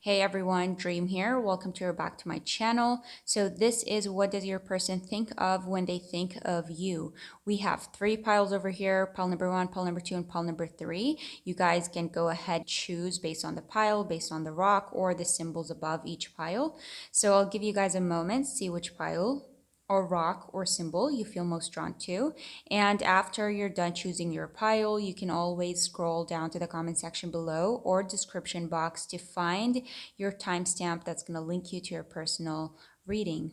Hey everyone, Dream here. Welcome to or back to my channel. So this is what does your person think of when they think of you. We have three piles over here, pile number one, pile number two, and pile number three. You guys can go ahead, choose based on the pile, based on the rock, or the symbols above each pile. So I'll give you guys a moment, see which pile or rock or symbol you feel most drawn to. And after you're done choosing your pile, you can always scroll down to the comment section below or description box to find your timestamp that's going to link you to your personal reading.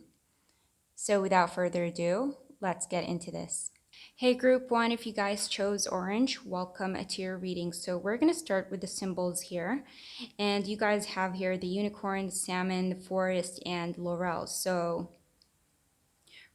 So without further ado, let's get into this. Hey group one, if you guys chose orange, welcome to your reading. So we're going to start with the symbols here. And you guys have here the unicorn, the salmon, the forest, and laurel. So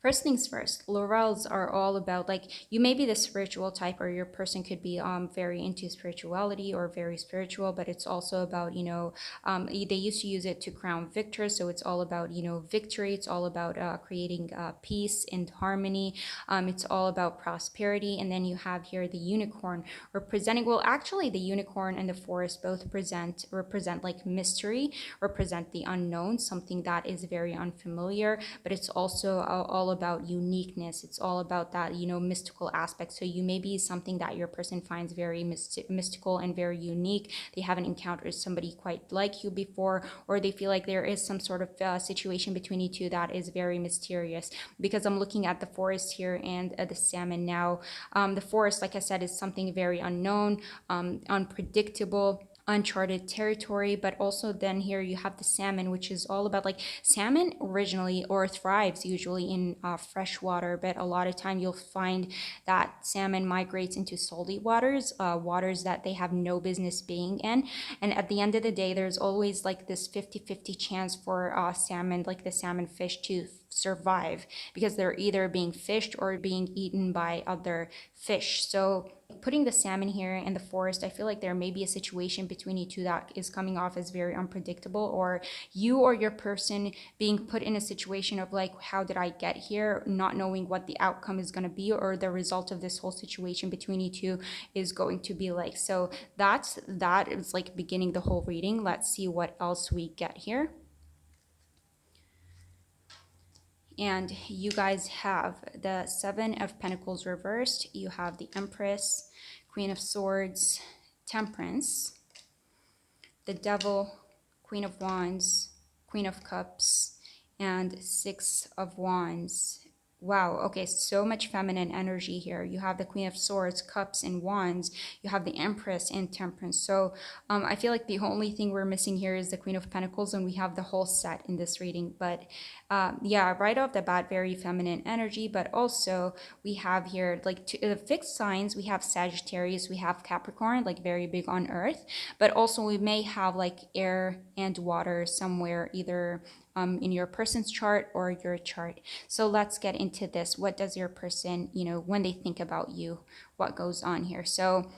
first things first, laurels are all about, like, you may be the spiritual type, or your person could be very into spirituality or very spiritual, but it's also about, they used to use it to crown victors. So it's all about, victory. It's all about creating peace and harmony. It's all about prosperity. And then you have here the unicorn representing, well, actually, the unicorn and the forest both represent like mystery, represent the unknown, something that is very unfamiliar, but it's also all about uniqueness. It's all about that, mystical aspect. So you may be something that your person finds very mystical and very unique. They haven't encountered somebody quite like you before, or they feel like there is some sort of situation between you two that is very mysterious. Because I'm looking at the forest here and the salmon now. The forest, like I said, is something very unknown, unpredictable, uncharted territory. But also then here you have the salmon, which is all about, like, salmon originally or thrives usually in fresh water, but a lot of time you'll find that salmon migrates into salty waters, waters that they have no business being in. And at the end of the day, there's always like this 50-50 chance for salmon, like the salmon fish, to survive, because they're either being fished or being eaten by other fish. So putting the salmon here in the forest, I feel like there may be a situation between you two that is coming off as very unpredictable, or you or your person being put in a situation of like, how did I get here, not knowing what the outcome is going to be, or the result of this whole situation between you two is going to be like. So that is like beginning the whole reading. Let's see what else we get here. And you guys have the Seven of Pentacles reversed. You have the Empress, Queen of Swords, Temperance, the Devil, Queen of Wands, Queen of Cups, and Six of Wands. Wow, okay, so much feminine energy here. You have the Queen of Swords, Cups, and Wands. You have the Empress and Temperance. So I feel like the only thing we're missing here is the Queen of Pentacles, and we have the whole set in this reading. But yeah, right off the bat, very feminine energy. But also we have here, like, the fixed signs. We have Sagittarius, we have Capricorn, like very big on Earth. But also we may have like air and water somewhere, either in your person's chart or your chart. So let's get into this. What does your person, when they think about you, what goes on here? So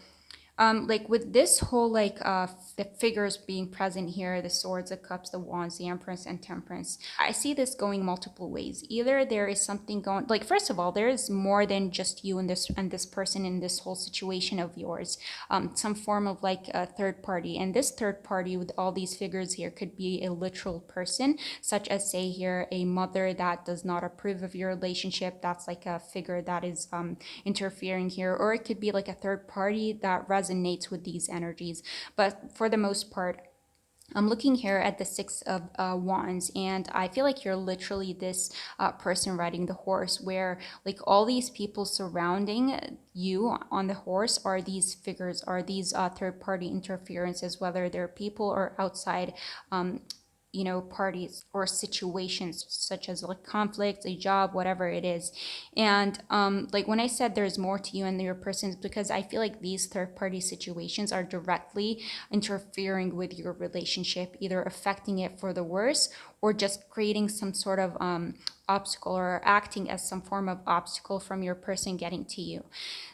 like with this whole, like, the figures being present here, the swords, the cups, the wands, the empress, and temperance, I see this going multiple ways. Either there is something going, like, first of all, there is more than just you and this person in this whole situation of yours. Some form of like a third party, and this third party with all these figures here could be a literal person, such as, say here, a mother that does not approve of your relationship. That's like a figure that is interfering here. Or it could be like a third party that resonates with these energies. But for the most part, I'm looking here at the Six of Wands, and I feel like you're literally this person riding the horse, where like all these people surrounding you on the horse are these figures, are these third party interferences, whether they're people or outside parties or situations, such as like conflicts, a job, whatever it is. And like when I said there's more to you and your person, it's because I feel like these third party situations are directly interfering with your relationship, either affecting it for the worse or just creating some sort of obstacle or acting as some form of obstacle from your person getting to you.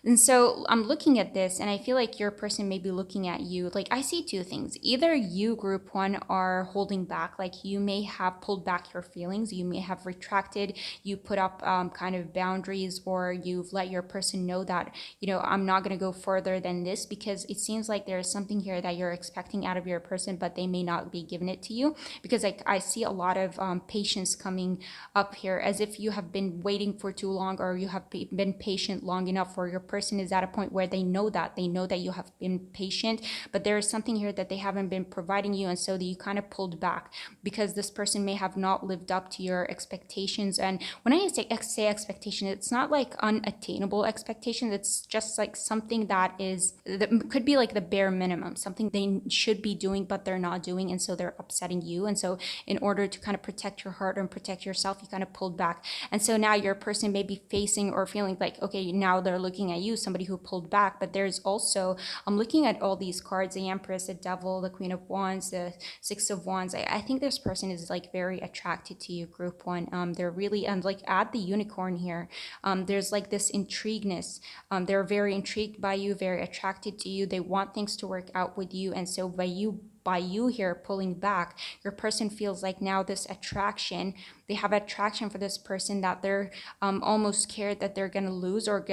And so I'm looking at this and I feel like your person may be looking at you. Like I see two things. Either you, group one, are holding back, like you may have pulled back your feelings, you may have retracted, you put up kind of boundaries, or you've let your person know that, I'm not going to go further than this, because it seems like there's something here that you're expecting out of your person, but they may not be giving it to you. Because I see a lot of patience coming up here, as if you have been waiting for too long, or you have been patient long enough, for your person is at a point where they know that you have been patient, but there is something here that they haven't been providing you, and so that you kind of pulled back because this person may have not lived up to your expectations. And when I say expectation, it's not like unattainable expectations, it's just like something that could be like the bare minimum, something they should be doing but they're not doing, and so they're upsetting you. And so in order to kind of protect your heart and protect yourself, you kind of pulled back. And so now your person may be facing or feeling like, okay, now they're looking at you, somebody who pulled back. But there's also, I'm looking at all these cards, the Empress, the Devil, the Queen of Wands, the Six of Wands. I think this person is like very attracted to you, group one. They're really, and like add the unicorn here. There's like this intrigueness. They're very intrigued by you, very attracted to you. They want things to work out with you. And so by you here pulling back, your person feels like now this attraction, they have attraction for this person, that they're almost scared that they're gonna lose, or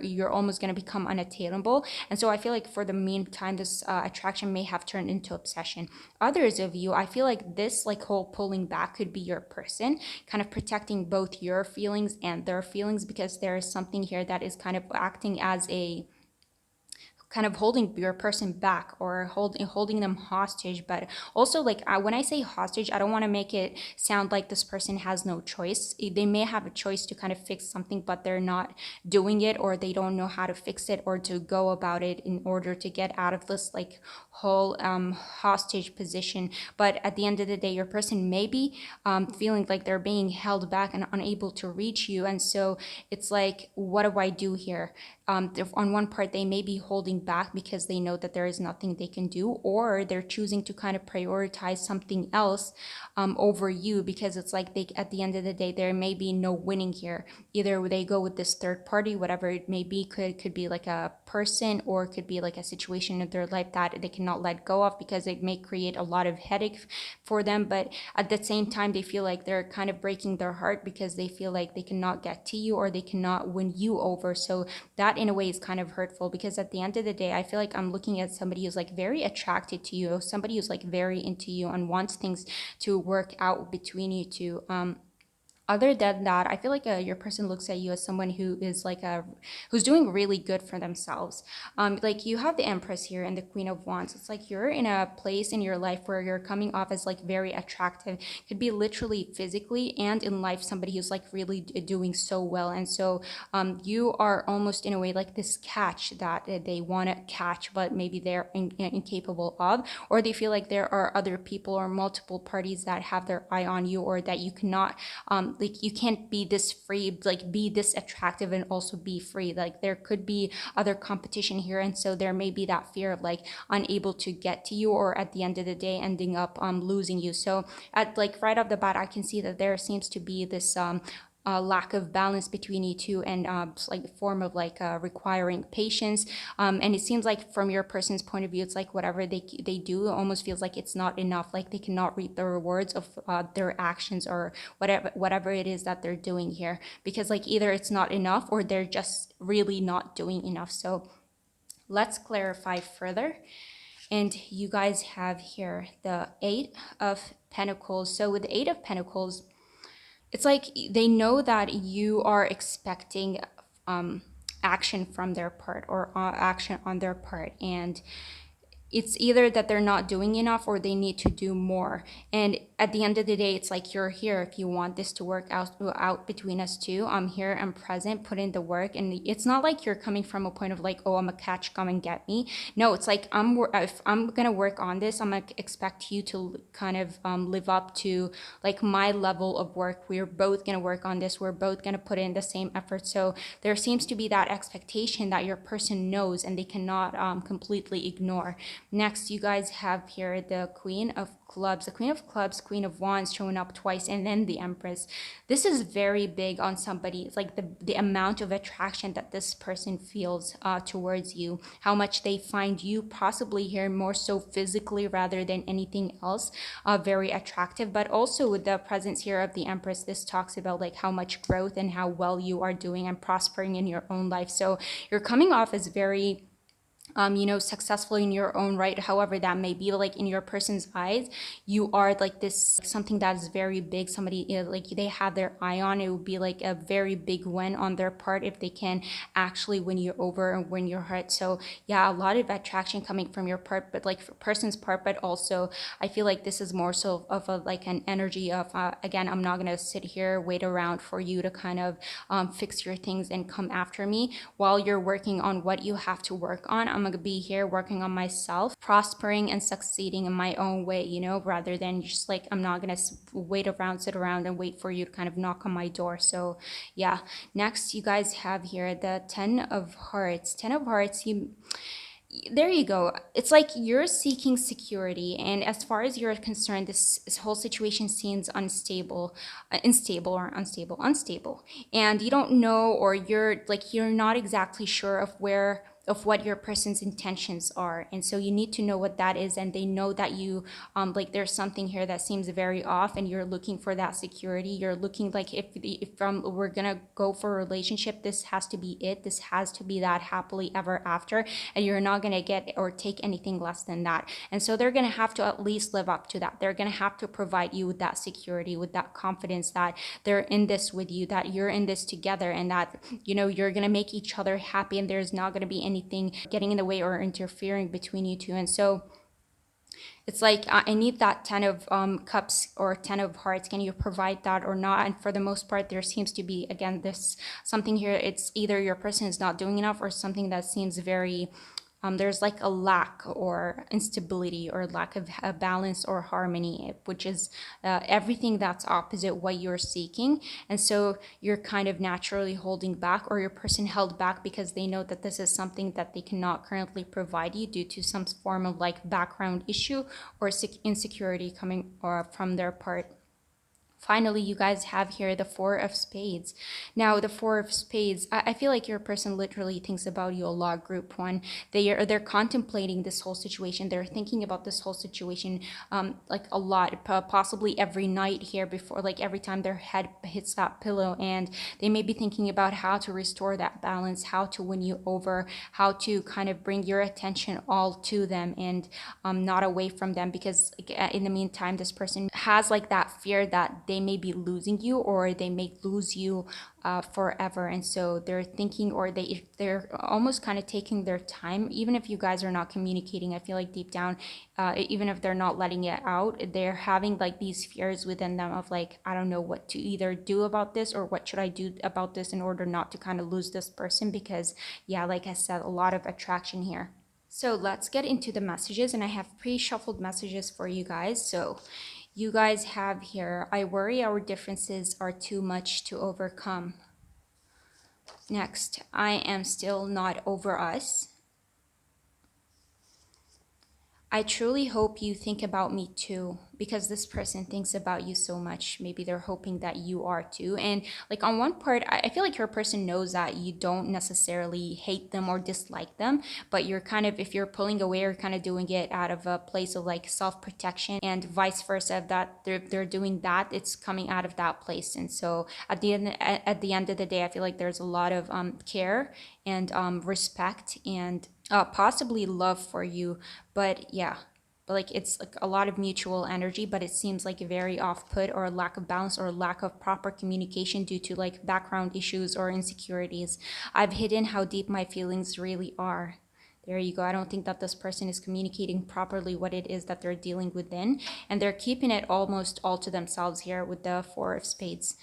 you're almost gonna become unattainable. And so I feel like for the meantime, this attraction may have turned into obsession. Others of you, I feel like this like whole pulling back could be your person kind of protecting both your feelings and their feelings, because there is something here that is kind of acting as a kind of holding your person back, or holding them hostage. But also, like when I say hostage, I don't want to make it sound like this person has no choice. They may have a choice to kind of fix something, but they're not doing it, or they don't know how to fix it or to go about it in order to get out of this like whole hostage position. But at the end of the day, your person may be feeling like they're being held back and unable to reach you. And so it's like, what do I do here? On one part, they may be holding back because they know that there is nothing they can do, or they're choosing to kind of prioritize something else over you, because it's like at the end of the day, there may be no winning here. Either they go with this third party, whatever it may be, could be like a person, or it could be like a situation in their life that they cannot let go of, because it may create a lot of headache for them. But at the same time, they feel like they're kind of breaking their heart because they feel like they cannot get to you, or they cannot win you over. So that in a way is kind of hurtful, because at the end of the day, I feel like I'm looking at somebody who's like very attracted to you, somebody who's like very into you and wants things to work out between you two. Other than that, I feel like your person looks at you as someone who is like who's doing really good for themselves. Like you have the Empress here and the Queen of Wands. It's like you're in a place in your life where you're coming off as like very attractive. Could be literally physically and in life, somebody who's like really doing so well. And so you are almost in a way like this catch that they want to catch, but maybe they're incapable of, or they feel like there are other people or multiple parties that have their eye on you, or that you cannot like you can't be this free, like be this attractive and also be free. Like there could be other competition here, and so there may be that fear of like unable to get to you, or at the end of the day ending up losing you. So at like right off the bat, I can see that there seems to be this lack of balance between you two, and like a form of like requiring patience. And it seems like from your person's point of view, it's like whatever they do almost feels like it's not enough. Like they cannot reap the rewards of their actions, or whatever it is that they're doing here, because like either it's not enough, or they're just really not doing enough. So let's clarify further. And you guys have here the Eight of Pentacles. So with the Eight of Pentacles, it's like they know that you are expecting action from their part, or action on their part, and it's either that they're not doing enough or they need to do more. And at the end of the day, it's like you're here if you want this to work out between us two. I'm here, I'm present, put in the work. And it's not like you're coming from a point of like, oh, I'm a catch, come and get me. No, it's like if I'm gonna work on this, I'm gonna expect you to kind of live up to like my level of work. We're both gonna work on this, we're both gonna put in the same effort. So there seems to be that expectation that your person knows and they cannot completely ignore. Next, you guys have here the Queen of Clubs, the Queen of Clubs, Queen of Wands showing up twice, and then the Empress. This is very big on somebody. It's like the amount of attraction that this person feels towards you, how much they find you possibly here more so physically rather than anything else, very attractive. But also with the presence here of the Empress, this talks about like how much growth and how well you are doing and prospering in your own life. So you're coming off as very successful in your own right, however that may be. Like in your person's eyes, you are like this, something that is very big, somebody like they have their eye on. It would be like a very big win on their part if they can actually win you over and win your heart. So yeah, a lot of attraction coming from your part, but like person's part. But also I feel like this is more so of a like an energy of again, I'm not gonna sit here wait around for you to kind of fix your things and come after me while you're working on what you have to work on. I'm gonna be here working on myself, prospering and succeeding in my own way, rather than just like, I'm not gonna sit around and wait for you to kind of knock on my door. So yeah, next you guys have here the 10 of Hearts. 10 of Hearts, there you go. It's like you're seeking security, and as far as you're concerned, this whole situation seems unstable, and you don't know, or you're not exactly sure of what your person's intentions are, and so you need to know what that is. And they know that you like there's something here that seems very off, and you're looking for that security. You're looking like, if we're gonna go for a relationship, this has to be it. This has to be that happily ever after, and you're not gonna get or take anything less than that. And so they're gonna have to at least live up to that. They're gonna have to provide you with that security, with that confidence that they're in this with you, that you're in this together, and that you're gonna make each other happy, and there's not gonna be anything getting in the way or interfering between you two. And so it's like, I need that 10 of cups or 10 of hearts. Can you provide that or not? And for the most part, there seems to be, again, this something here. It's either your person is not doing enough, or something that seems very there's like a lack or instability or lack of balance or harmony, which is everything that's opposite what you're seeking. And so you're kind of naturally holding back, or your person held back because they know that this is something that they cannot currently provide you due to some form of like background issue or insecurity coming or from their part. Finally, you guys have here the Four of Spades. Now, the Four of Spades, I feel like your person literally thinks about you a lot, group one. They're contemplating this whole situation. They're thinking about this whole situation like a lot, possibly every night here before, like every time their head hits that pillow. And they may be thinking about how to restore that balance, how to win you over, how to kind of bring your attention all to them and not away from them. Because in the meantime, this person has like that fear that they may be losing you, or they may lose you forever. And so they're thinking, or they're almost kind of taking their time, even if you guys are not communicating. I feel like deep down, even if they're not letting it out, they're having like these fears within them of like, I don't know what to either do about this, or what should I do about this in order not to kind of lose this person. Because yeah, like I said, a lot of attraction here. So let's get into the messages, and I have pre-shuffled messages for you guys. So you guys have here, I worry our differences are too much to overcome. Next, I am still not over us. I truly hope you think about me too, because this person thinks about you so much. Maybe they're hoping that you are too. And like on one part, I feel like your person knows that you don't necessarily hate them or dislike them, but you're kind of, if you're pulling away, you're kind of doing it out of a place of like self-protection, and vice versa. That they're doing that, it's coming out of that place. And so at the end of the day, I feel like there's a lot of care and respect and possibly love for you. But yeah, but like it's like a lot of mutual energy, but it seems like a very off put, or a lack of balance, or a lack of proper communication due to like background issues or insecurities. I've hidden how deep my feelings really are. There you go. I don't think that this person is communicating properly what it is that they're dealing within, and they're keeping it almost all to themselves here with the Four of Spades.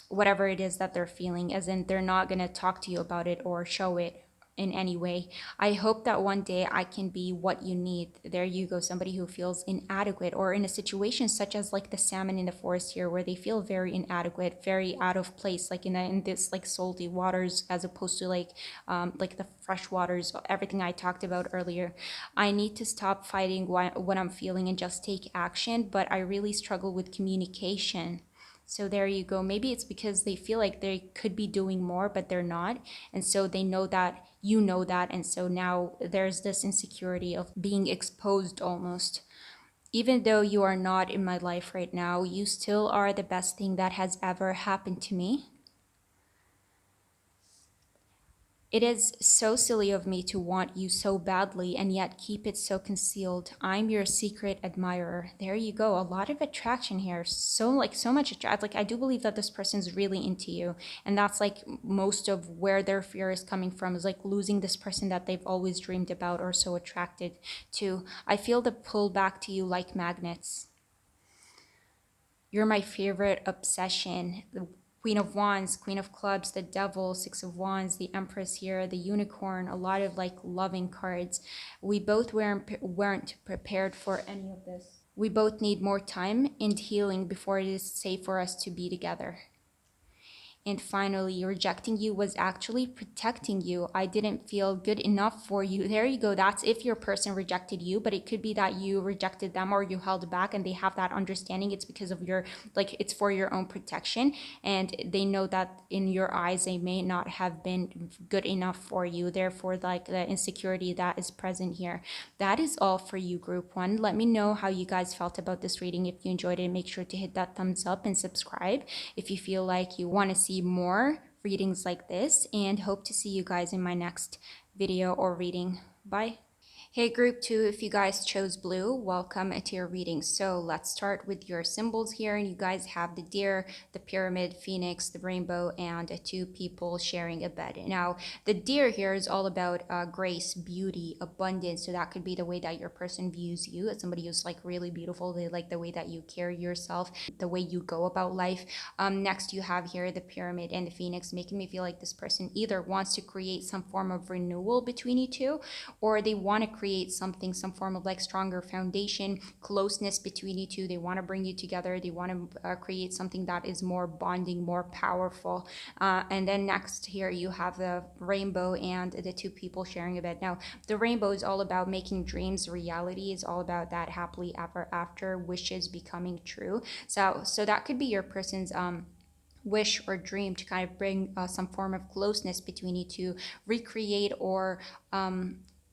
Whatever it is that they're feeling, as in they're not going to talk to you about it or show it in any way. I hope that one day I can be what you need. There you go, somebody who feels inadequate, or in a situation such as like the salmon in the forest here, where they feel very inadequate, very out of place, like in this like salty waters, as opposed to like the fresh waters, everything I talked about earlier. I need to stop fighting what I'm feeling and just take action, but I really struggle with communication. So there you go. Maybe it's because they feel like they could be doing more, but they're not. And so they know that you know that. And so now there's this insecurity of being exposed almost. Even though you are not in my life right now, you still are the best thing that has ever happened to me. It is so silly of me to want you so badly and yet keep it so concealed. I'm your secret admirer. There you go. A lot of attraction here. So much attraction. Like I do believe that this person's really into you. And that's like most of where their fear is coming from, is like losing this person that they've always dreamed about or so attracted to. I feel the pull back to you like magnets. You're my favorite obsession. The Queen of Wands, Queen of Clubs, the Devil, Six of Wands, the Empress here, the Unicorn, a lot of like loving cards. We both weren't prepared for any of this. We both need more time and healing before it is safe for us to be together. And finally, rejecting you was actually protecting you. I didn't feel good enough for you. There you go. That's if your person rejected you, but it could be that you rejected them or you held back and they have that understanding. It's because of your, like, it's for your own protection. And they know that in your eyes, they may not have been good enough for you. Therefore, like the insecurity that is present here. That is all for you, group one. Let me know how you guys felt about this reading. If you enjoyed it, make sure to hit that thumbs up and subscribe if you feel like you want to see more readings like this, and hope to see you guys in my next video or reading. Bye. Hey group 2, if you guys chose blue, welcome to your reading. So let's start with your symbols here, and you guys have the deer, the pyramid, phoenix, the rainbow, and two people sharing a bed. Now the deer here is all about grace, beauty, abundance. So that could be the way that your person views you as somebody who's like really beautiful. They like the way that you carry yourself, the way you go about life. Next you have here the pyramid and the phoenix, making me feel like this person either wants to create some form of renewal between you two, or they want to create something, some form of like stronger foundation, closeness between you two. They want to bring you together. They want to create something that is more bonding, more powerful. And then next here you have the rainbow and the two people sharing a bed. Now the rainbow is all about making dreams reality. Is all about that happily ever after, wishes becoming true. So that could be your person's wish or dream, to kind of bring some form of closeness between you two, recreate or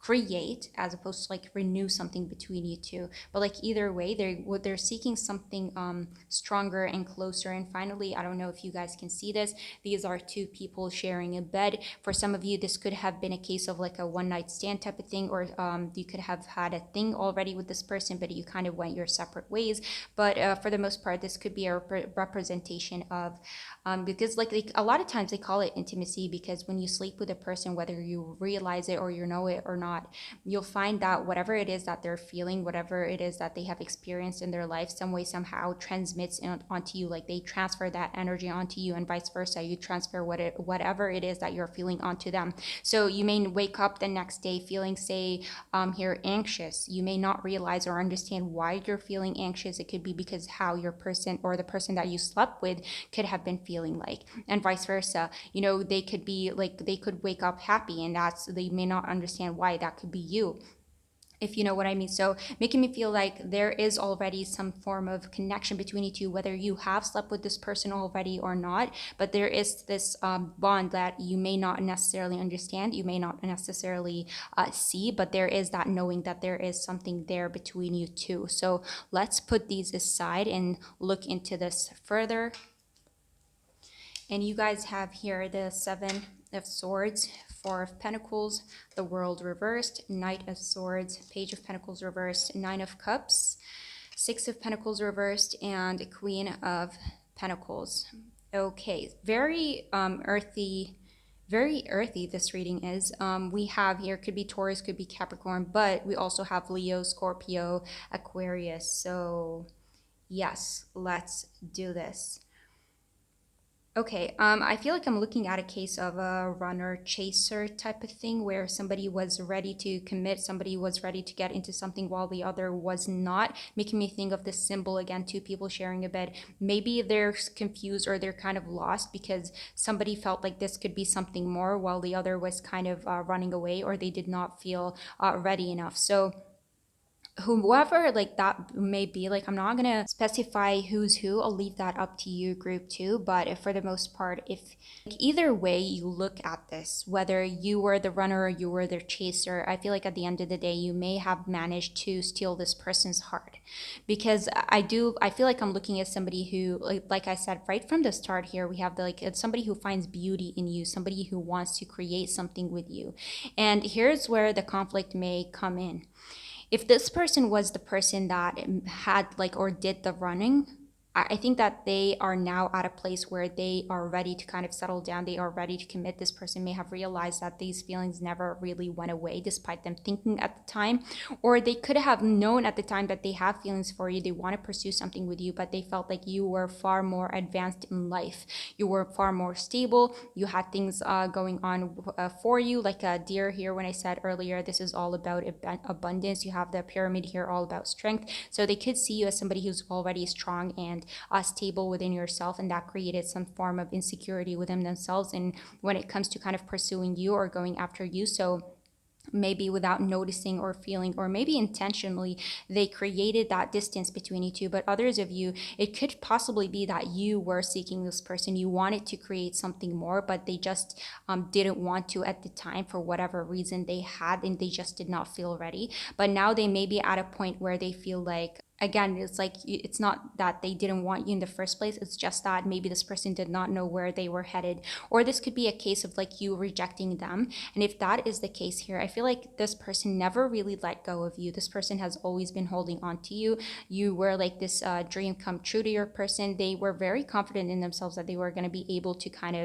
create, as opposed to like renew something between you two. But like either way, they're seeking something stronger and closer. And finally, I don't know if you guys can see this, these are two people sharing a bed. For some of you, this could have been a case of like a one night stand type of thing, or you could have had a thing already with this person, but you kind of went your separate ways. But for the most part, this could be a representation of because like a lot of times they call it intimacy, because when you sleep with a person, whether you realize it or you know it or not, you'll find that whatever it is that they're feeling, whatever it is that they have experienced in their life, some way somehow transmits onto you. Like they transfer that energy onto you, and vice versa. You transfer whatever it is that you're feeling onto them. So you may wake up the next day feeling, say, here, anxious. You may not realize or understand why you're feeling anxious. It could be because how your person or the person that you slept with could have been feeling like, and vice versa. You know, they could be like, they could wake up happy, and that's, they may not understand why. That could be you, if you know what I mean. So making me feel like there is already some form of connection between you two, whether you have slept with this person already or not. But there is this bond that you may not necessarily understand, you may not necessarily see, but there is that knowing that there is something there between you two. So let's put these aside and look into this further. And you guys have here the Seven of Swords, Four of Pentacles, the World reversed, Knight of Swords, Page of Pentacles reversed, Nine of Cups, Six of Pentacles reversed, and Queen of Pentacles. Okay, very earthy. Very earthy this reading is. We have here, could be Taurus, could be Capricorn, but we also have Leo, Scorpio, Aquarius. So yes, let's do this. Okay, I feel like I'm looking at a case of a runner chaser type of thing where somebody was ready to commit, somebody was ready to get into something while the other was not, making me think of this symbol again, two people sharing a bed. Maybe they're confused or they're kind of lost because somebody felt like this could be something more while the other was kind of running away, or they did not feel ready enough. So whoever like that may be, like I'm not gonna specify who's who, I'll leave that up to you group two. But if, for the most part, if like either way you look at this, whether you were the runner or you were the chaser, I feel like at the end of the day you may have managed to steal this person's heart. Because I feel like I'm looking at somebody who, like I said right from the start here, we have the like it's somebody who finds beauty in you, somebody who wants to create something with you. And here's where the conflict may come in. If this person was the person that had like or did the running, I think that they are now at a place where they are ready to kind of settle down. They are ready to commit. This person may have realized that these feelings never really went away despite them thinking at the time. Or they could have known at the time that they have feelings for you. They want to pursue something with you, but they felt like you were far more advanced in life. You were far more stable. You had things going on for you, like a deer here. When I said earlier, this is all about abundance. You have the pyramid here, all about strength. So they could see you as somebody who's already strong and stable within yourself, and that created some form of insecurity within themselves. And when it comes to kind of pursuing you or going after you, so maybe without noticing or feeling, or maybe intentionally, they created that distance between you two. But others of you, it could possibly be that you were seeking this person, you wanted to create something more, but they just didn't want to at the time for whatever reason they had, and they just did not feel ready. But now they may be at a point where they feel like, again, it's like it's not that they didn't want you in the first place, it's just that maybe this person did not know where they were headed. Or this could be a case of like you rejecting them. And if that is the case here, I feel like this person never really let go of you. This person has always been holding on to you. You were like this dream come true to your person. They were very confident in themselves that they were going to be able to kind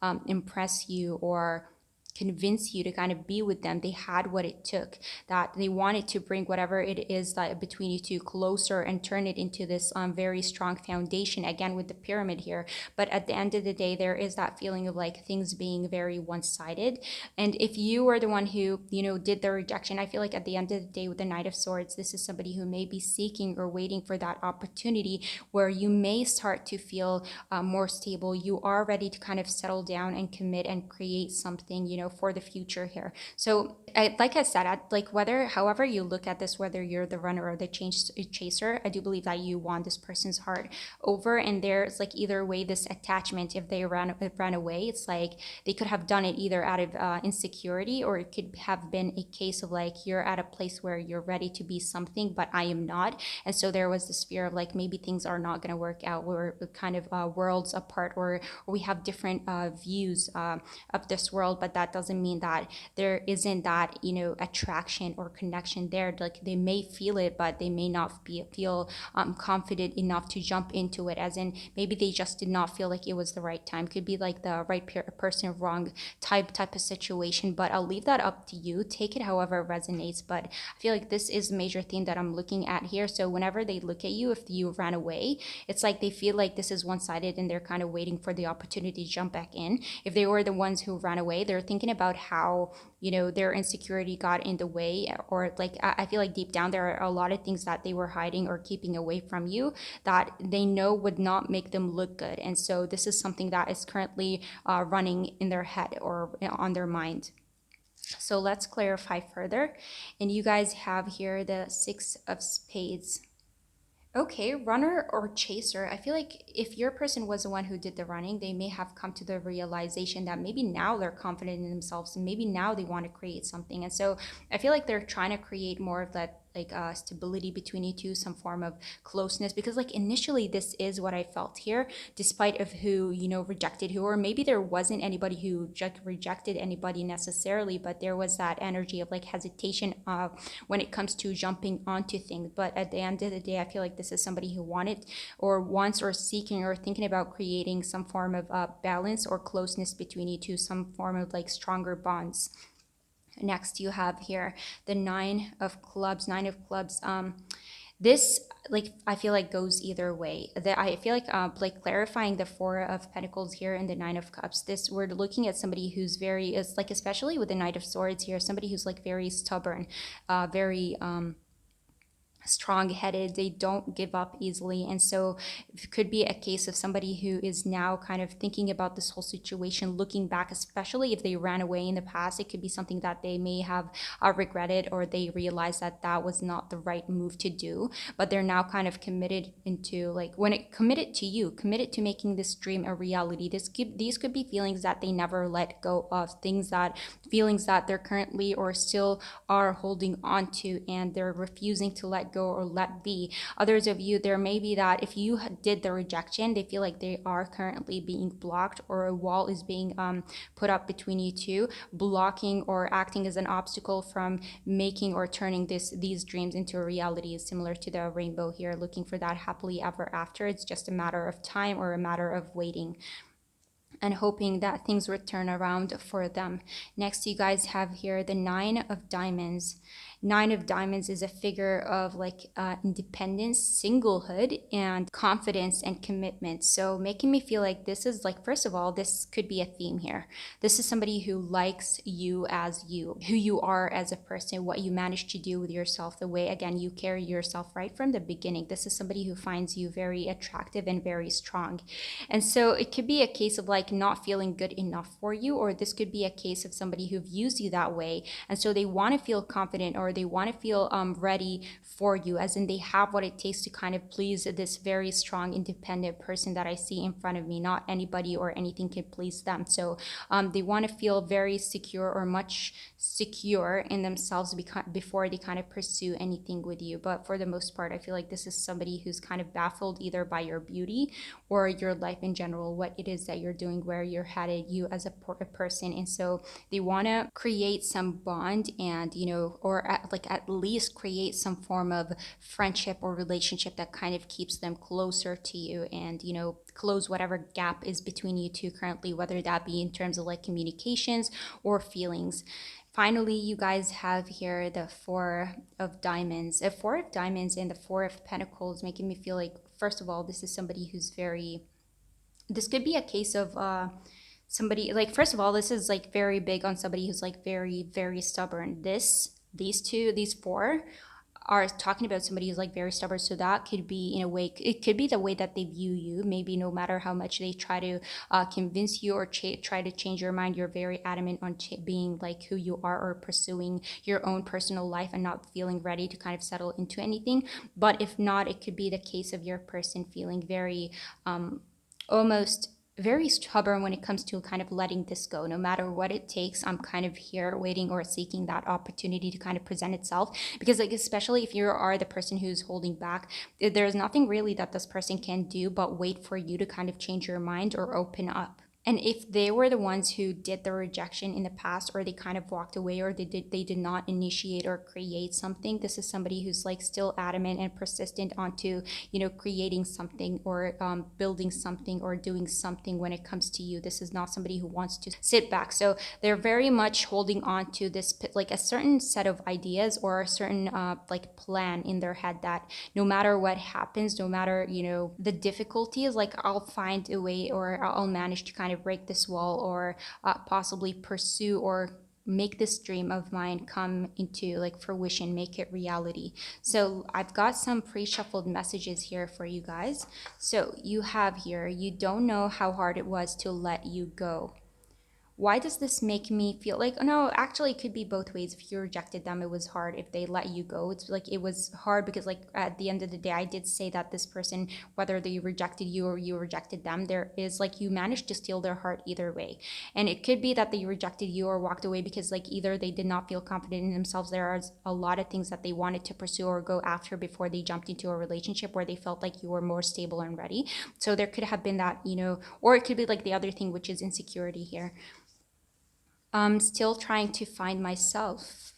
of impress you or convince you to kind of be with them. They had what it took, that they wanted to bring whatever it is that between you two closer and turn it into this very strong foundation, again with the pyramid here. But at the end of the day, there is that feeling of like things being very one-sided. And if you were the one who, did the rejection, I feel like at the end of the day with the Knight of Swords, this is somebody who may be seeking or waiting for that opportunity where you may start to feel more stable. You are ready to kind of settle down and commit and create something, for the future here. So like I said, like whether, however you look at this, whether you're the runner or the chaser, I do believe that you want this person's heart over. And there's like either way, this attachment, if they ran away, it's like they could have done it either out of insecurity, or it could have been a case of like you're at a place where you're ready to be something, but I am not. And so there was this fear of like maybe things are not going to work out. We're kind of worlds apart, or we have different views of this world, but that doesn't mean that there isn't that attraction or connection there. Like they may feel it, but they may not feel confident enough to jump into it, as in maybe they just did not feel like it was the right time. Could be like the right person, wrong type of situation. But I'll leave that up to you, take it however it resonates. But I feel like this is a major theme that I'm looking at here. So whenever they look at you, if you ran away, it's like they feel like this is one-sided and they're kind of waiting for the opportunity to jump back in. If they were the ones who ran away, they're thinking about how their insecurity got in the way, or like I feel like deep down there are a lot of things that they were hiding or keeping away from you that they know would not make them look good. And so this is something that is currently running in their head or on their mind. So let's clarify further. And you guys have here the Six of Spades. Okay, runner or chaser. I feel like if your person was the one who did the running, they may have come to the realization that maybe now they're confident in themselves and maybe now they want to create something. And so I feel like they're trying to create more of that like stability between you two, some form of closeness, because like initially this is what I felt here, despite of who rejected who, or maybe there wasn't anybody who rejected anybody necessarily, but there was that energy of like hesitation when it comes to jumping onto things. But at the end of the day, I feel like this is somebody who wanted or wants or seeking or thinking about creating some form of balance or closeness between you two, some form of like stronger bonds. Next, you have here the Nine of Clubs. This, like, I feel like goes either way. That I feel like clarifying the Four of Pentacles here and the Nine of Cups. This, we're looking at somebody who's very, is like, especially with the Knight of Swords here, somebody who's like very stubborn, very strong-headed. They don't give up easily, and so it could be a case of somebody who is now kind of thinking about this whole situation, looking back, especially if they ran away in the past. It could be something that they may have regretted, or they realized that that was not the right move to do, but they're now kind of committed into, like, when it committed to you, committed to making this dream a reality. These could be feelings that they never let go of, feelings that they're currently or still are holding on to, and they're refusing to let go or let be. Others of you, there may be that if you did the rejection, they feel like they are currently being blocked, or a wall is being put up between you two, blocking or acting as an obstacle from making or turning these dreams into a reality. Is similar to the rainbow here, looking for that happily ever after. It's just a matter of time, or a matter of waiting and hoping that things would turn around for them. Next, you guys have here the Nine of Diamonds. Nine of Diamonds is a figure of like independence, singlehood, and confidence and commitment. So making me feel like this is like, first of all, this could be a theme here. This is somebody who likes you as you, who you are as a person, what you manage to do with yourself, the way, again, you carry yourself right from the beginning. This is somebody who finds you very attractive and very strong. And so it could be a case of like not feeling good enough for you, or this could be a case of somebody who views you that way. And so they want to feel confident, or they want to feel ready for you, as in they have what it takes to kind of please this very strong, independent person that I see in front of me. Not anybody or anything can please them. So they want to feel very secure, or much secure in themselves before they kind of pursue anything with you. But for the most part, I feel like this is somebody who's kind of baffled either by your beauty or your life in general, what it is that you're doing, where you're headed, you as a person. And so they want to create some bond, and or at least create some form of friendship or relationship that kind of keeps them closer to you, and close whatever gap is between you two currently, whether that be in terms of like communications or feelings. Finally, you guys have here the Four of Diamonds. A Four of Diamonds and the Four of Pentacles, making me feel like, first of all, this is somebody who's very, this could be a case of somebody, like, first of all, this is like very big on somebody who's like very, very stubborn. These four are talking about somebody who's like very stubborn. So that could be, in a way, it could be the way that they view you. Maybe no matter how much they try to convince you, or try to change your mind, you're very adamant on being like who you are, or pursuing your own personal life, and not feeling ready to kind of settle into anything. But if not, it could be the case of your person feeling very almost very stubborn when it comes to kind of letting this go. No matter what it takes, I'm kind of here waiting, or seeking that opportunity to kind of present itself. Because, like, especially if you are the person who's holding back, there's nothing really that this person can do but wait for you to kind of change your mind or open up. And if they were the ones who did the rejection in the past, or they kind of walked away, or they did not initiate or create something, this is somebody who's like still adamant and persistent onto creating something, or building something, or doing something when it comes to you. This is not somebody who wants to sit back. So they're very much holding on to this, like a certain set of ideas, or a certain like plan in their head, that no matter what happens, no matter the difficulties, like, I'll find a way, or I'll manage to kind of break this wall, or possibly pursue, or make this dream of mine come into like fruition, make it reality. So I've got some pre-shuffled messages here for you guys. So you have here, you don't know how hard it was to let you go. Why does this make me feel like, oh, no, actually it could be both ways. If you rejected them, it was hard. If they let you go, it's like it was hard, because like at the end of the day, I did say that this person, whether they rejected you or you rejected them, there is like, you managed to steal their heart either way. And it could be that they rejected you or walked away because like either they did not feel confident in themselves. There are a lot of things that they wanted to pursue or go after before they jumped into a relationship where they felt like you were more stable and ready. So there could have been that, or it could be like the other thing, which is insecurity here. I'm still trying to find myself.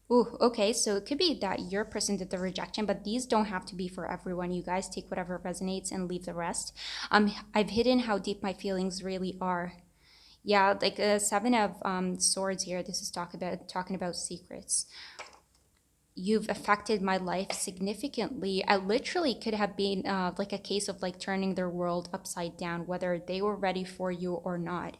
Ooh, okay, so it could be that your person did the rejection, but these don't have to be for everyone. You guys take whatever resonates and leave the rest. I've hidden how deep my feelings really are. Yeah, like a Seven of Swords here. This is talking about secrets. you've affected my life significantly. I literally could have been like a case of like turning their world upside down, whether they were ready for you or not.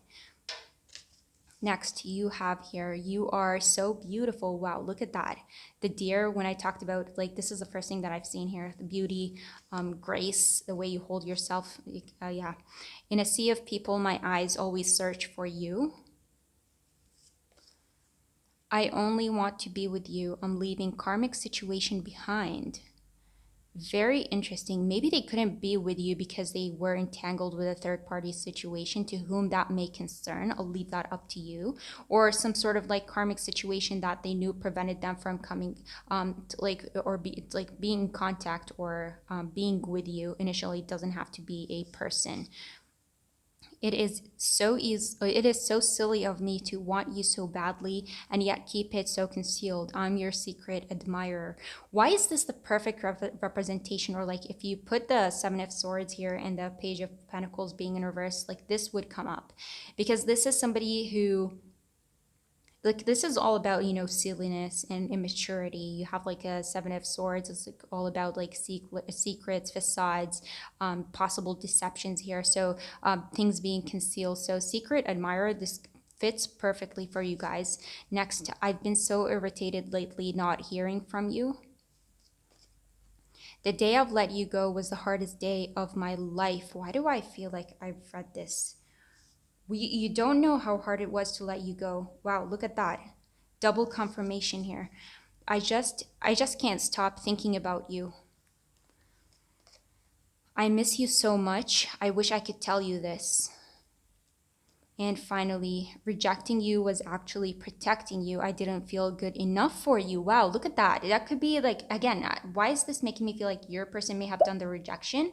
Next, you have here, you are so beautiful. Wow, look at that. The deer, when I talked about, like, this is the first thing that I've seen here, the beauty, grace, the way you hold yourself. Yeah. In a sea of people, my eyes always search for you. I only want to be with you. I'm leaving karmic situation behind. Very interesting. Maybe they couldn't be with you because they were entangled with a third party situation to whom that may concern. I'll leave that up to you. Or some sort of like karmic situation that they knew prevented them from coming, like, or be like being in contact or being with you initially. It doesn't have to be a person. It is so easy, it is so silly of me to want you so badly and yet keep it so concealed. I'm your secret admirer. Why is this the perfect representation? Or like if you put the Seven of Swords here and the Page of Pentacles being in reverse, like this would come up. Because this is somebody who, like, this is all about, you know, silliness and immaturity. You have like a Seven of Swords. It's like all about like secrets, facades, possible deceptions here. So things being concealed. So secret admirer, this fits perfectly for you guys. Next, I've been so irritated lately not hearing from you. The day I've let you go was the hardest day of my life. Why do I feel like I've read this? You don't know how hard it was to let you go. Wow, look at that. Double confirmation here. I just can't stop thinking about you. I miss you so much. I wish I could tell you this. And finally, rejecting you was actually protecting you. I didn't feel good enough for you. Wow, look at that. That could be like, again, why is this making me feel like your person may have done the rejection?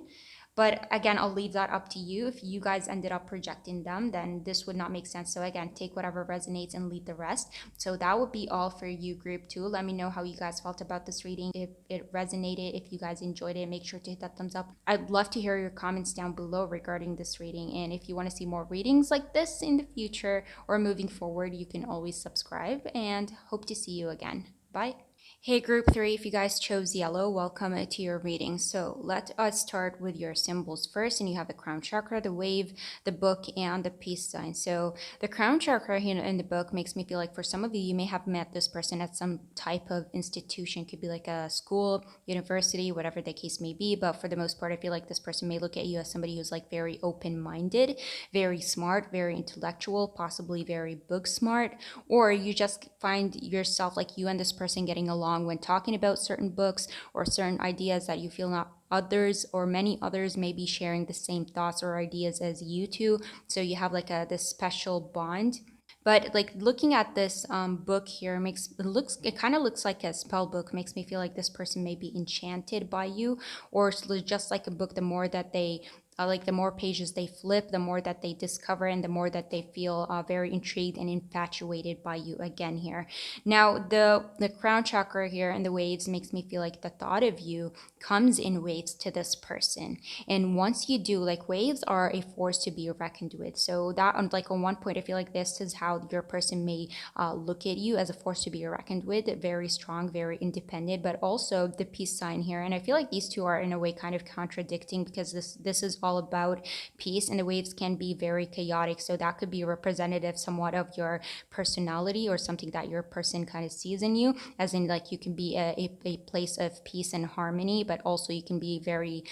But again, I'll leave that up to you. If you guys ended up rejecting them, then this would not make sense. So again, take whatever resonates and leave the rest. So that would be all for you, group 2. Let me know how you guys felt about this reading. If it resonated, if you guys enjoyed it, make sure to hit that thumbs up. I'd love to hear your comments down below regarding this reading. And if you want to see more readings like this in the future or moving forward, you can always subscribe, and hope to see you again. Bye. Hey group 3, if you guys chose yellow, welcome to your reading. So let us start with your symbols first, and you have the crown chakra, the wave, the book, and the peace sign. So the crown chakra here in the book makes me feel like for some of you, you may have met this person at some type of institution. It could be like a school, university, whatever the case may be. But for the most part, I feel like this person may look at you as somebody who's like very open-minded, very smart, very intellectual, possibly very book smart, or you just find yourself like you and this person getting along when talking about certain books or certain ideas that you feel not others or many others may be sharing the same thoughts or ideas as you two. So you have like this special bond. But like looking at this book here it kind of looks like a spell book. Makes me feel like this person may be enchanted by you, or it's just like a book. The more that they like, the more pages they flip, the more that they discover, and the more that they feel very intrigued and infatuated by you again here. Now, the crown chakra here and the waves makes me feel like the thought of you comes in waves to this person. And once you do, like, waves are a force to be reckoned with. So that, like, on one point, I feel like this is how your person may look at you, as a force to be reckoned with, very strong, very independent, but also the peace sign here. And I feel like these two are in a way kind of contradicting, because this is all about peace, and the waves can be very chaotic. So that could be representative somewhat of your personality, or something that your person kind of sees in you, as in like you can be a place of peace and harmony, but also you can be very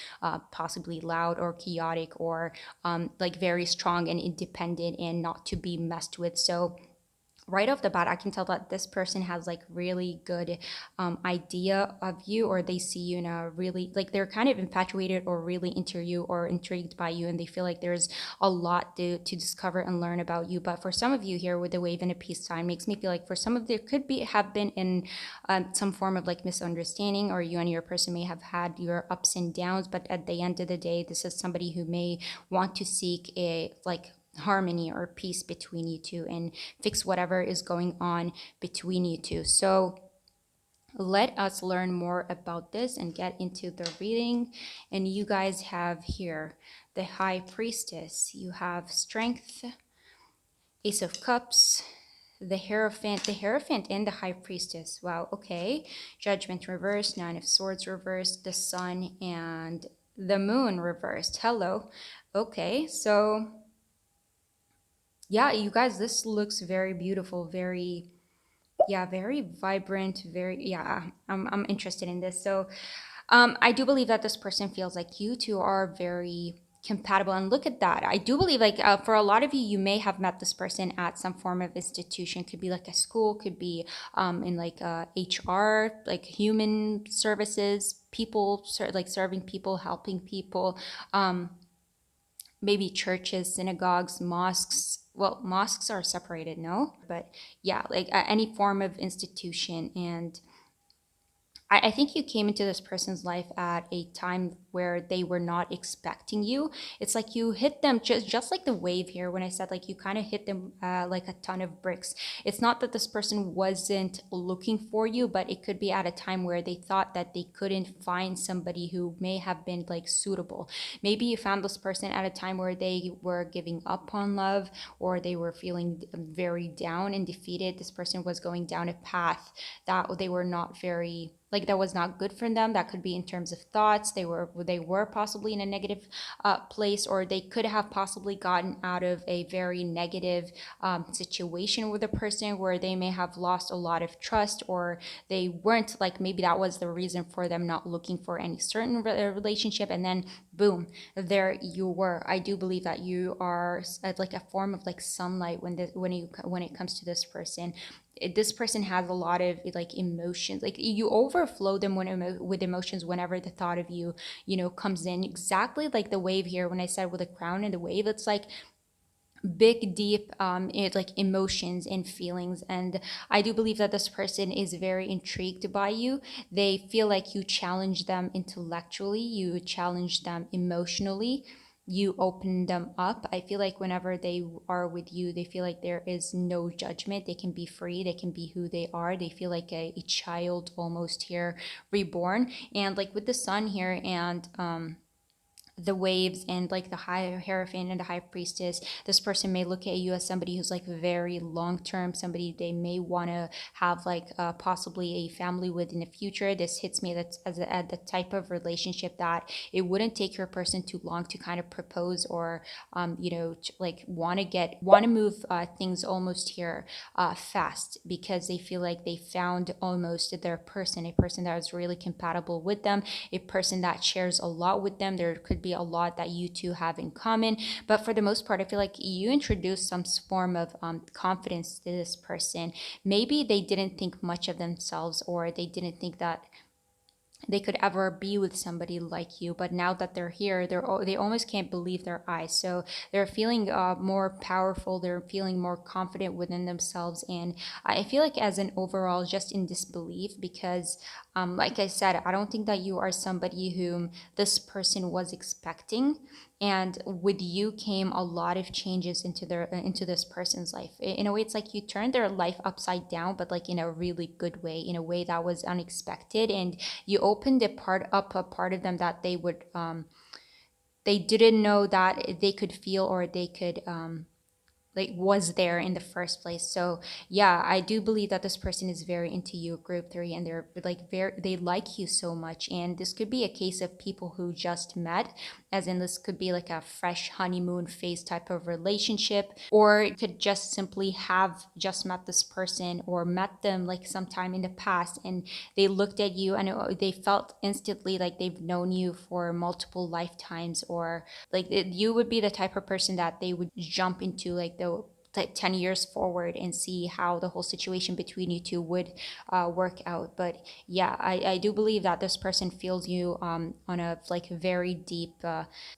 possibly loud or chaotic, or like very strong and independent and not to be messed with. So right off the bat, I can tell that this person has like really good idea of you, or they see you in a really, like, they're kind of infatuated or really into you or intrigued by you, and they feel like there's a lot to discover and learn about you. But for some of you here with the wave and a peace sign, makes me feel like for some of there could be have been in some form of like misunderstanding, or you and your person may have had your ups and downs. But at the end of the day, this is somebody who may want to seek a like harmony or peace between you two, and fix whatever is going on between you two. So let us learn more about this and get into the reading. And you guys have here the High Priestess, you have Strength, Ace of Cups, The Hierophant and the High Priestess. Wow, okay. Judgment reversed, Nine of Swords reversed, the Sun and the Moon reversed. Hello. Okay, so yeah, you guys, this looks very beautiful, very, yeah, very vibrant, very, yeah, I'm interested in this. So I do believe that this person feels like you two are very compatible. And look at that. I do believe, like, for a lot of you, you may have met this person at some form of institution. Could be like a school, could be in like HR, like human services, people, like serving people, helping people. Maybe churches, synagogues, mosques. Well, mosques are separated, no? But yeah, like any form of institution. And I think you came into this person's life at a time where they were not expecting you. It's like you hit them just like the wave here when I said like you kind of hit them like a ton of bricks. It's not that this person wasn't looking for you, but it could be at a time where they thought that they couldn't find somebody who may have been like suitable. Maybe you found this person at a time where they were giving up on love or they were feeling very down and defeated. This person was going down a path that they were not very, like, that was not good for them. That could be in terms of thoughts. They were possibly in a negative place, or they could have possibly gotten out of a very negative situation with a person where they may have lost a lot of trust, or they weren't, like, maybe that was the reason for them not looking for any certain relationship, and then boom, there you were. I do believe that you are like a form of like sunlight when it comes to this person. This person has a lot of like emotions, like you overflow them with emotions whenever the thought of you, comes in, exactly like the wave here when I said with the crown and the wave. It's like big deep like emotions and feelings. And I do believe that this person is very intrigued by you. They feel like you challenge them intellectually, you challenge them emotionally, you open them up. I feel like whenever they are with you, they feel like there is no judgment. They can be free, they can be who they are. They feel like a child almost here, reborn. And like with the sun here and the waves and like the high hierophant and the high priestess, this person may look at you as somebody who's like very long term, somebody they may want to have like possibly a family with in the future. This hits me that's as at the type of relationship that it wouldn't take your person too long to kind of propose, or like want to move things almost here fast, because they feel like they found almost their person, a person that is really compatible with them, a person that shares a lot with them. There could be a lot that you two have in common. But for the most part, I feel like you introduced some form of confidence to this person. Maybe they didn't think much of themselves, or they didn't think that they could ever be with somebody like you, but now that they're here, they almost can't believe their eyes. So they're feeling more powerful, they're feeling more confident within themselves. And I feel like as an overall just in disbelief, because like I said, I don't think that you are somebody whom this person was expecting. And with you came a lot of changes into this person's life. In a way, it's like you turned their life upside down, but like in a really good way, in a way that was unexpected. And you opened a part of them that they didn't know that they could feel, or they could like was there in the first place. So yeah, I do believe that this person is very into you, group three, and they're like they like you so much. And this could be a case of people who just met, as in this could be like a fresh honeymoon phase type of relationship, or it could just simply have just met this person or met them like sometime in the past, and they looked at you and they felt instantly like they've known you for multiple lifetimes. Or like you would be the type of person that they would jump into like the like 10 years forward and see how the whole situation between you two would work out. But yeah, I do believe that this person feels you on a like very deep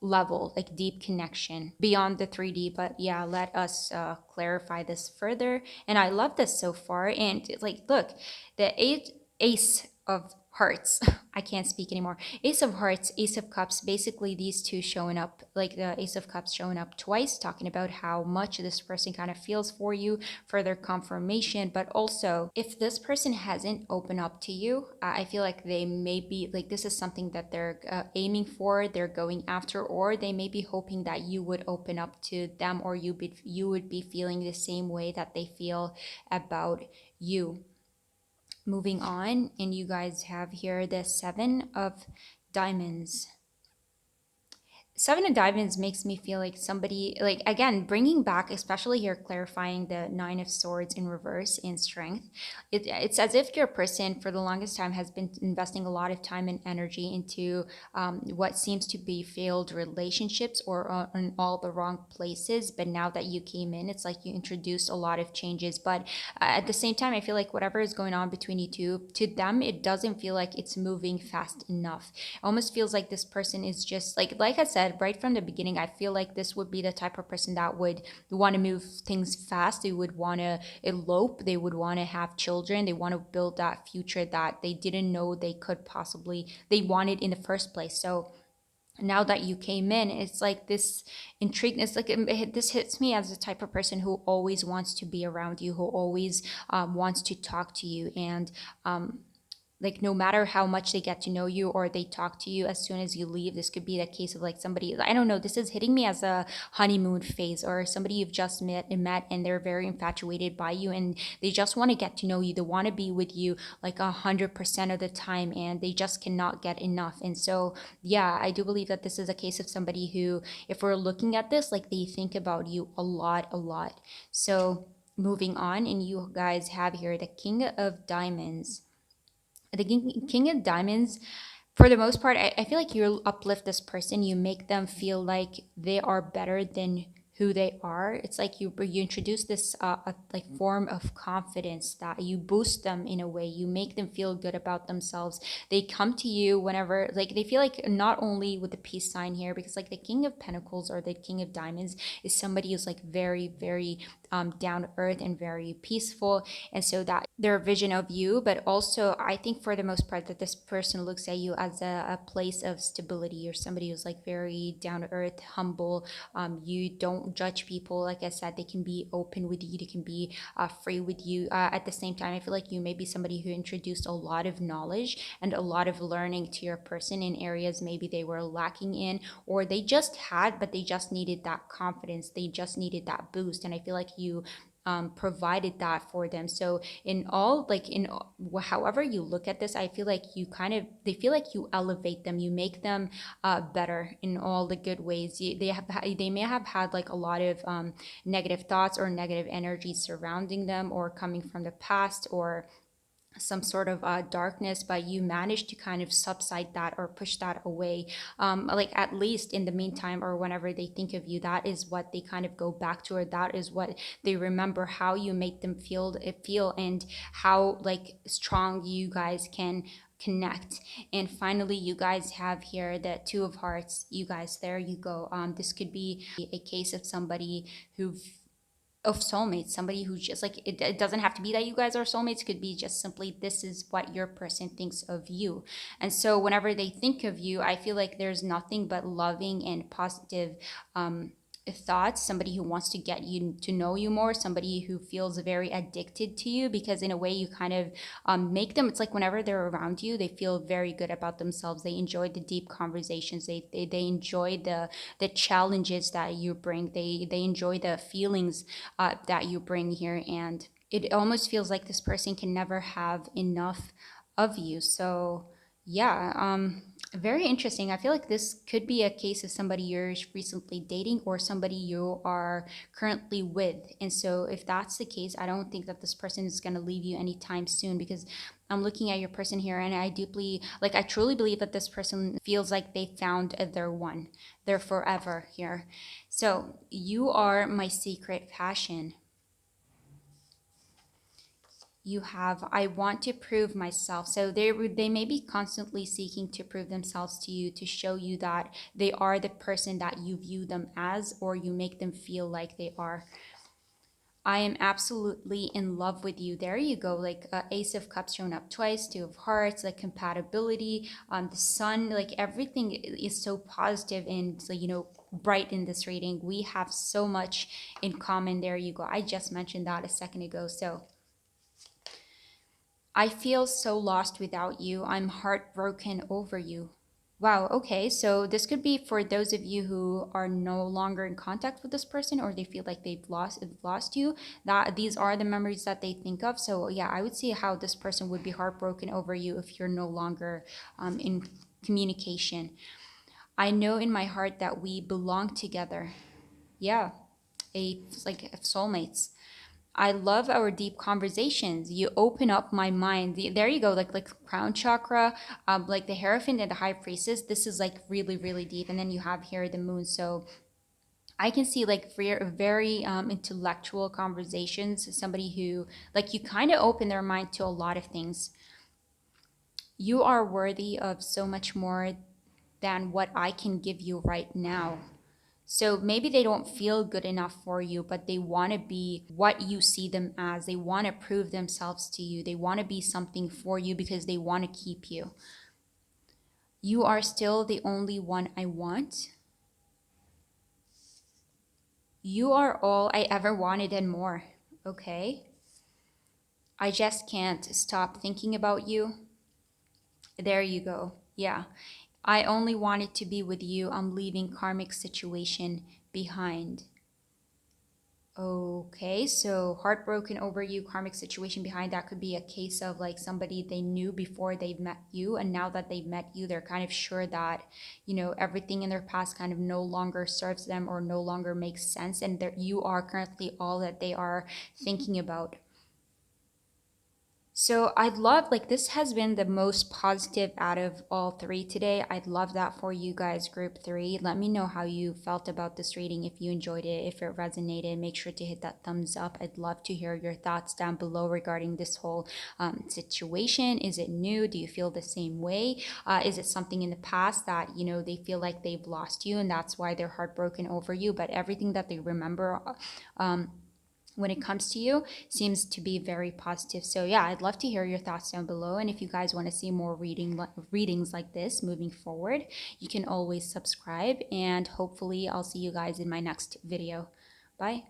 level, like deep connection beyond the 3D. But yeah, let us clarify this further. And I love this so far. And like, look, the ace of hearts I can't speak anymore. Ace of Hearts, Ace of Cups, basically these two showing up, like the Ace of Cups showing up twice, talking about how much this person kind of feels for you, further confirmation. But also, if this person hasn't opened up to you, I feel like they may be like this is something that they're aiming for, they're going after, or they may be hoping that you would open up to them, or you would be feeling the same way that they feel about you. Moving on, and you guys have here the Seven of Diamonds. Seven of Diamonds makes me feel like somebody, like again, bringing back, especially here, clarifying the Nine of Swords in reverse in strength. It's as if your person, for the longest time, has been investing a lot of time and energy into what seems to be failed relationships or in all the wrong places. But now that you came in, it's like you introduced a lot of changes. But at the same time, I feel like whatever is going on between you two, to them, it doesn't feel like it's moving fast enough. It almost feels like this person is just like I said right from the beginning, I feel like this would be the type of person that would want to move things fast. They would want to elope, they would want to have children, they want to build that future that they didn't know they could possibly they wanted in the first place. So now that you came in, it's like this intrigue. It's like this hits me as the type of person who always wants to be around you, who always wants to talk to you, and like no matter how much they get to know you or they talk to you, as soon as you leave, this could be the case of like somebody, I don't know, this is hitting me as a honeymoon phase, or somebody you've just met and they're very infatuated by you and they just want to get to know you, they want to be with you like 100% of the time, and they just cannot get enough. And so yeah, I do believe that this is a case of somebody who, if we're looking at this, like they think about you a lot. So moving on, and you guys have here the King of Diamonds. The King of Diamonds, for the most part, I feel like you uplift this person. You make them feel like they are better than who they are. It's like you introduce this like form of confidence that you boost them in a way. You make them feel good about themselves. They come to you whenever, like they feel like, not only with the peace sign here, because like the King of Pentacles or the King of Diamonds is somebody who's like very down to earth and very peaceful, and so that their vision of you. But also I think for the most part that this person looks at you as a place of stability, or somebody who's like very down to earth, humble. You don't judge people. Like I said, they can be open with you, they can be free with you. At the same time, I feel like you may be somebody who introduced a lot of knowledge and a lot of learning to your person in areas maybe they were lacking in, or they just had, but they just needed that confidence, they just needed that boost. And I feel like you provided that for them. So in all, like in however you look at this, I feel like you kind of, they feel like you elevate them, you make them better in all the good ways. They may have had like a lot of negative thoughts or negative energy surrounding them, or coming from the past, or some sort of darkness, but you manage to kind of subside that or push that away. Like at least in the meantime, or whenever they think of you, that is what they kind of go back to, or that is what they remember, how you make them feel, and how like strong you guys can connect. And finally, you guys have here the Two of Hearts. You guys, there you go. This could be a case of somebody who, of soulmates, somebody who's just like, it doesn't have to be that you guys are soulmates, it could be just simply this is what your person thinks of you. And so whenever they think of you, I feel like there's nothing but loving and positive thoughts. Somebody who wants to get you to know you more, somebody who feels very addicted to you, because in a way you kind of make them, it's like whenever they're around you, they feel very good about themselves, they enjoy the deep conversations, they enjoy the challenges that you bring, they enjoy the feelings that you bring here. And it almost feels like this person can never have enough of you. So yeah, very interesting. I feel like this could be a case of somebody you're recently dating, or somebody you are currently with. And so if that's the case, I don't think that this person is going to leave you anytime soon, because I'm looking at your person here, and I deeply, like, I truly believe that this person feels like they found their one, their forever here. So you are my secret passion. You have, I want to prove myself. So they may be constantly seeking to prove themselves to you, to show you that they are the person that you view them as, or you make them feel like they are. I am absolutely in love with you. There you go. Like Ace of Cups shown up twice, Two of Hearts, like compatibility, the sun, like everything is so positive and so, bright in this reading. We have so much in common. There you go. I just mentioned that a second ago. So I feel so lost without you. I'm heartbroken over you. Wow, okay. So this could be for those of you who are no longer in contact with this person or they feel like they've lost you. That these are the memories that they think of. So yeah, I would see how this person would be heartbroken over you if you're no longer in communication. I know in my heart that we belong together. Yeah, like soulmates. I love our deep conversations. You open up my mind. There you go, like crown chakra, like the Hierophant and the High Priestess. This is like really really deep, and then you have here the Moon. So I can see like very intellectual conversations. Somebody who like you kind of open their mind to a lot of things. You are worthy of so much more than what I can give you right now. So maybe they don't feel good enough for you, but they want to be what you see them as. They want to prove themselves to you. They want to be something for you because they want to keep you. You are still the only one I want. You are all I ever wanted and more. Okay? I just can't stop thinking about you. There you go. Yeah. I only wanted to be with you. I'm leaving karmic situation behind. Okay, so heartbroken over you, karmic situation behind that could be a case of like somebody they knew before they've met you, and now that they've met you, they're kind of sure that, everything in their past kind of no longer serves them or no longer makes sense, and that you are currently all that they are thinking about. So I'd love, like, this has been the most positive out of all three today. I'd love that for you guys, group three. Let me know how you felt about this reading, if you enjoyed it, if it resonated. Make sure to hit that thumbs up. I'd love to hear your thoughts down below regarding this whole situation. Is it new? Do you feel the same way? Is it something in the past that, they feel like they've lost you and that's why they're heartbroken over you? But everything that they remember, when it comes to you seems to be very positive. So yeah, I'd love to hear your thoughts down below, and if you guys want to see more readings like this moving forward, you can always subscribe, and hopefully I'll see you guys in my next video. Bye.